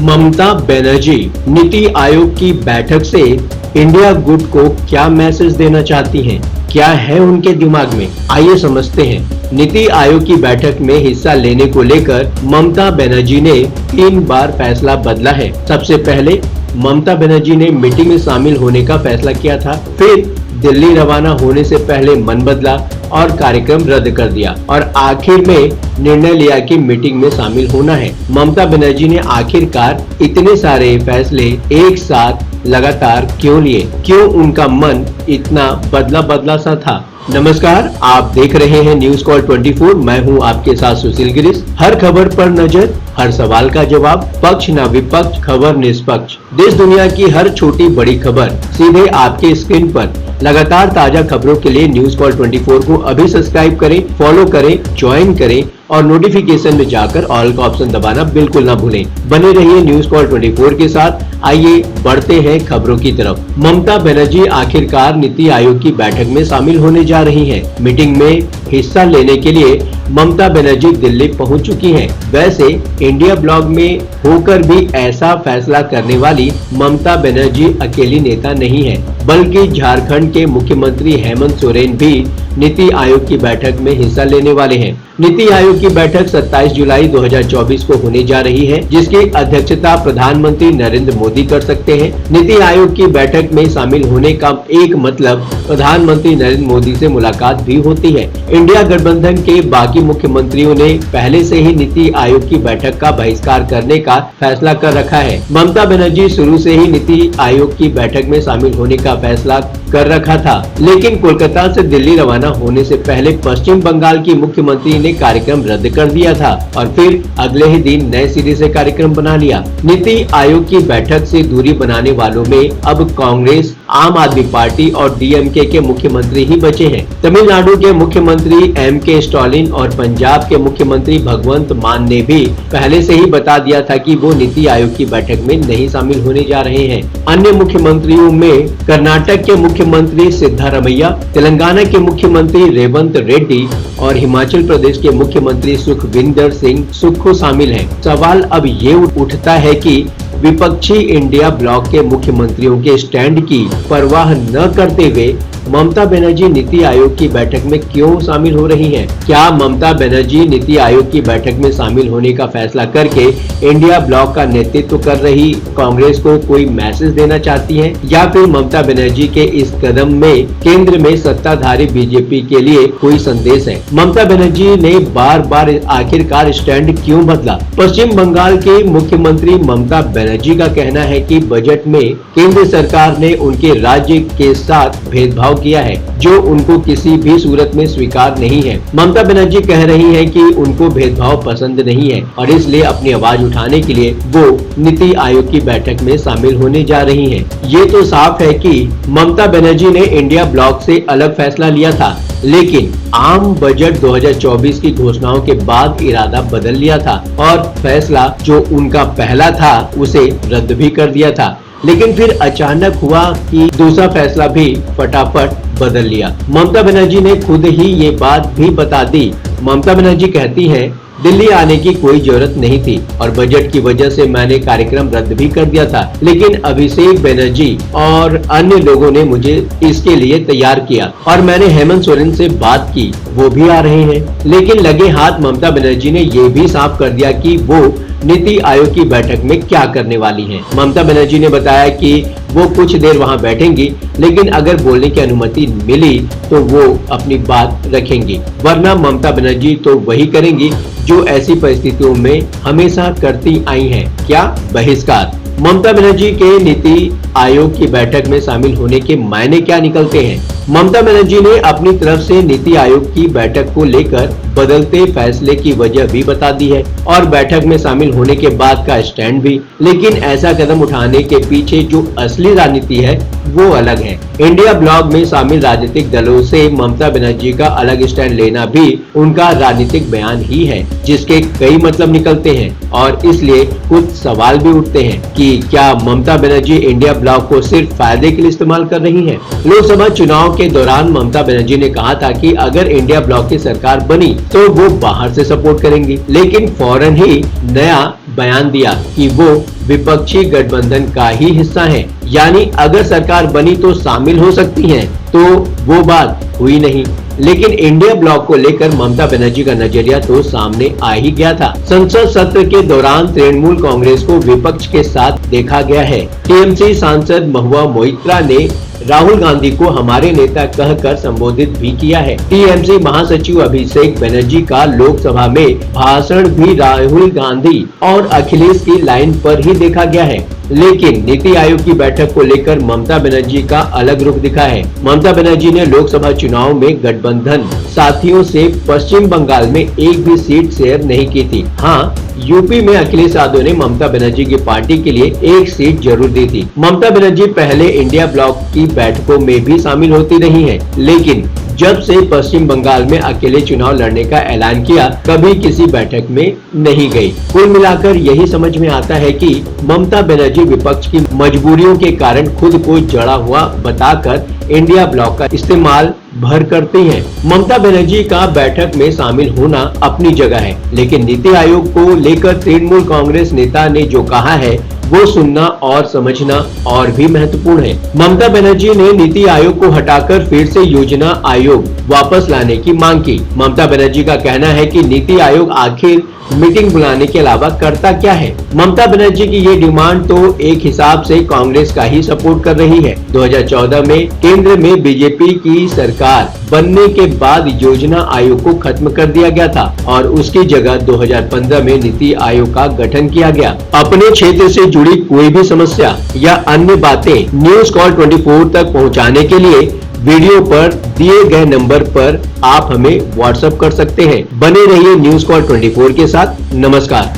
ममता बनर्जी नीति आयोग की बैठक से इंडिया गुड को क्या मैसेज देना चाहती हैं? क्या है उनके दिमाग में? आइए समझते हैं। नीति आयोग की बैठक में हिस्सा लेने को लेकर ममता बनर्जी ने 3 बार फैसला बदला है। सबसे पहले ममता बनर्जी ने मीटिंग में शामिल होने का फैसला किया था, फिर दिल्ली रवाना होने से पहले मन बदला और कार्यक्रम रद्द कर दिया और आखिर में निर्णय लिया कि मीटिंग में शामिल होना है। ममता बनर्जी ने आखिरकार इतने सारे फैसले एक साथ लगातार क्यों लिए? क्यों उनका मन इतना बदला बदला सा था? नमस्कार, आप देख रहे हैं न्यूज कॉल 24। मैं हूं आपके साथ सुशील गिरीश। हर खबर पर नजर, हर सवाल का जवाब, पक्ष न विपक्ष, खबर निष्पक्ष। देश दुनिया की हर छोटी बड़ी खबर सीधे आपके स्क्रीन पर। लगातार ताजा खबरों के लिए न्यूज कॉल 24 को अभी सब्सक्राइब करें, फॉलो करें, ज्वाइन करें और नोटिफिकेशन में जाकर ऑल का ऑप्शन दबाना बिल्कुल ना भूलें। बने रहिए न्यूज कॉल 24 के साथ। आइए बढ़ते हैं खबरों की तरफ। ममता बनर्जी आखिरकार नीति आयोग की बैठक में शामिल होने जा रही हैं। मीटिंग में हिस्सा लेने के लिए ममता बनर्जी दिल्ली पहुंच चुकी हैं। वैसे इंडिया ब्लॉक में होकर भी ऐसा फैसला करने वाली ममता बनर्जी अकेली नेता नहीं है, बल्कि झारखंड के मुख्यमंत्री हेमंत सोरेन भी नीति आयोग की बैठक में हिस्सा लेने वाले हैं। नीति आयोग की बैठक 27 जुलाई 2024 को होने जा रही है, जिसकी अध्यक्षता प्रधानमंत्री नरेंद्र मोदी कर सकते हैं। नीति आयोग की बैठक में शामिल होने का एक मतलब प्रधानमंत्री नरेंद्र मोदी से मुलाकात भी होती है। इंडिया गठबंधन के बाकी मुख्यमंत्रियों ने पहले से ही नीति आयोग की बैठक का बहिष्कार करने का फैसला कर रखा है। ममता बनर्जी शुरू से ही नीति आयोग की बैठक में शामिल होने का फैसला कर रखा था, लेकिन कोलकाता से दिल्ली रवाना होने से पहले पश्चिम बंगाल की मुख्यमंत्री ने कार्यक्रम रद्द कर दिया था और फिर अगले ही दिन नए सिरे से कार्यक्रम बना लिया। नीति आयोग की बैठक से दूरी बनाने वालों में अब कांग्रेस, आम आदमी पार्टी और डीएमके के मुख्यमंत्री ही बचे हैं। तमिलनाडु के मुख्यमंत्री एमके स्टालिन और पंजाब के मुख्यमंत्री भगवंत मान ने भी पहले से ही बता दिया था कि वो नीति आयोग की बैठक में नहीं शामिल होने जा रहे हैं। अन्य मुख्यमंत्रियों में कर्नाटक के मुख्यमंत्री सिद्धारमैया, तेलंगाना के मुख्यमंत्री रेवंत रेड्डी और हिमाचल प्रदेश के मुख्यमंत्री सुखविंदर सिंह सुक्खू शामिल हैं। सवाल अब ये उठता है कि विपक्षी इंडिया ब्लॉक के मुख्यमंत्रियों के स्टैंड की परवाह न करते हुए ममता बनर्जी नीति आयोग की बैठक में क्यों शामिल हो रही हैं? क्या ममता बनर्जी नीति आयोग की बैठक में शामिल होने का फैसला करके इंडिया ब्लॉक का नेतृत्व कर रही कांग्रेस को कोई मैसेज देना चाहती हैं? या फिर ममता बनर्जी के इस कदम में केंद्र में सत्ताधारी बीजेपी के लिए कोई संदेश है? ममता बनर्जी ने बार बार आखिरकार स्टैंड क्यों बदला? पश्चिम बंगाल के मुख्यमंत्री ममता बनर्जी का कहना है कि बजट में केंद्र सरकार ने उनके राज्य के साथ भेदभाव किया है, जो उनको किसी भी सूरत में स्वीकार नहीं है। ममता बनर्जी कह रही है कि उनको भेदभाव पसंद नहीं है और इसलिए अपनी आवाज उठाने के लिए वो नीति आयोग की बैठक में शामिल होने जा रही हैं। ये तो साफ है कि ममता बनर्जी ने इंडिया ब्लॉक से अलग फैसला लिया था, लेकिन आम बजट 2024 की घोषणाओं के बाद इरादा बदल लिया था और फैसला जो उनका पहला था उसे रद्द भी कर दिया था। लेकिन फिर अचानक हुआ कि दूसरा फैसला भी फटाफट बदल लिया। ममता बनर्जी ने खुद ही ये बात भी बता दी। ममता बनर्जी कहती हैं, दिल्ली आने की कोई जरूरत नहीं थी और बजट की वजह से मैंने कार्यक्रम रद्द भी कर दिया था, लेकिन अभिषेक बनर्जी और अन्य लोगों ने मुझे इसके लिए तैयार किया और मैंने हेमंत सोरेन से बात की, वो भी आ रहे हैं। लेकिन लगे हाथ ममता बनर्जी ने ये भी साफ कर दिया कि वो नीति आयोग की बैठक में क्या करने वाली हैं। ममता बनर्जी ने बताया कि वो कुछ देर वहां बैठेंगी, लेकिन अगर बोलने की अनुमति मिली तो वो अपनी बात रखेंगी, वरना ममता बनर्जी तो वही करेंगी जो ऐसी परिस्थितियों में हमेशा करती आई हैं। क्या? बहिष्कार। ममता बनर्जी के नीति आयोग की बैठक में शामिल होने के मायने क्या निकलते हैं? ममता बनर्जी ने अपनी तरफ से नीति आयोग की बैठक को लेकर बदलते फैसले की वजह भी बता दी है और बैठक में शामिल होने के बाद का स्टैंड भी। लेकिन ऐसा कदम उठाने के पीछे जो असली राजनीति है वो अलग है। इंडिया ब्लॉक में शामिल राजनीतिक दलों से ममता बनर्जी का अलग स्टैंड लेना भी उनका राजनीतिक बयान ही है, जिसके कई मतलब निकलते हैं और इसलिए कुछ सवाल भी उठते हैं कि क्या ममता बनर्जी इंडिया ब्लॉक को सिर्फ फायदे के लिए इस्तेमाल कर रही है? लोकसभा चुनाव के दौरान ममता बनर्जी ने कहा था कि अगर इंडिया ब्लॉक की सरकार बनी तो वो बाहर से सपोर्ट करेंगी, लेकिन फौरन ही नया बयान दिया कि वो विपक्षी गठबंधन का ही हिस्सा हैं, यानी अगर सरकार बनी तो शामिल हो सकती हैं, तो वो बात हुई नहीं। लेकिन इंडिया ब्लॉक को लेकर ममता बनर्जी का नजरिया तो सामने आ ही गया था। संसद सत्र के दौरान तृणमूल कांग्रेस को विपक्ष के साथ देखा गया है। टीएमसी सांसद महुआ मोइत्रा ने राहुल गांधी को हमारे नेता कहकर संबोधित भी किया है। टीएमसी महासचिव अभिषेक बनर्जी का लोकसभा में भाषण भी राहुल गांधी और अखिलेश की लाइन पर ही देखा गया है। लेकिन नीति आयोग की बैठक को लेकर ममता बनर्जी का अलग रुख दिखा है। ममता बनर्जी ने लोकसभा चुनाव में गठबंधन साथियों से पश्चिम बंगाल में एक भी सीट शेयर नहीं की थी। हाँ, यूपी में अखिलेश यादव ने ममता बनर्जी की पार्टी के लिए एक सीट जरूर दी थी। ममता बनर्जी पहले इंडिया ब्लॉक की बैठकों में भी शामिल होती रही हैं, लेकिन जब से पश्चिम बंगाल में अकेले चुनाव लड़ने का ऐलान किया, कभी किसी बैठक में नहीं गई। कुल मिलाकर यही समझ में आता है कि ममता बनर्जी विपक्ष की मजबूरियों के कारण खुद को जड़ा हुआ बताकर इंडिया ब्लॉक का इस्तेमाल भर करती हैं। ममता बनर्जी का बैठक में शामिल होना अपनी जगह है, लेकिन नीति आयोग को लेकर तृणमूल कांग्रेस नेता ने जो कहा है वो सुनना और समझना और भी महत्वपूर्ण है। ममता बनर्जी ने नीति आयोग को हटाकर फिर से योजना आयोग वापस लाने की मांग की। ममता बनर्जी का कहना है कि नीति आयोग आखिर मीटिंग बुलाने के अलावा करता क्या है। ममता बनर्जी की ये डिमांड तो एक हिसाब से कांग्रेस का ही सपोर्ट कर रही है। 2014 में केंद्र में बीजेपी की सरकार बनने के बाद योजना आयोग को खत्म कर दिया गया था और उसकी जगह 2015 में नीति आयोग का गठन किया गया। अपने क्षेत्र से जुड़ी कोई भी समस्या या अन्य बातें न्यूज कॉल 24 तक पहुंचाने के लिए वीडियो पर दिए गए नंबर पर आप हमें व्हाट्सएप कर सकते हैं। बने रहिए न्यूज कॉल 24 के साथ। नमस्कार।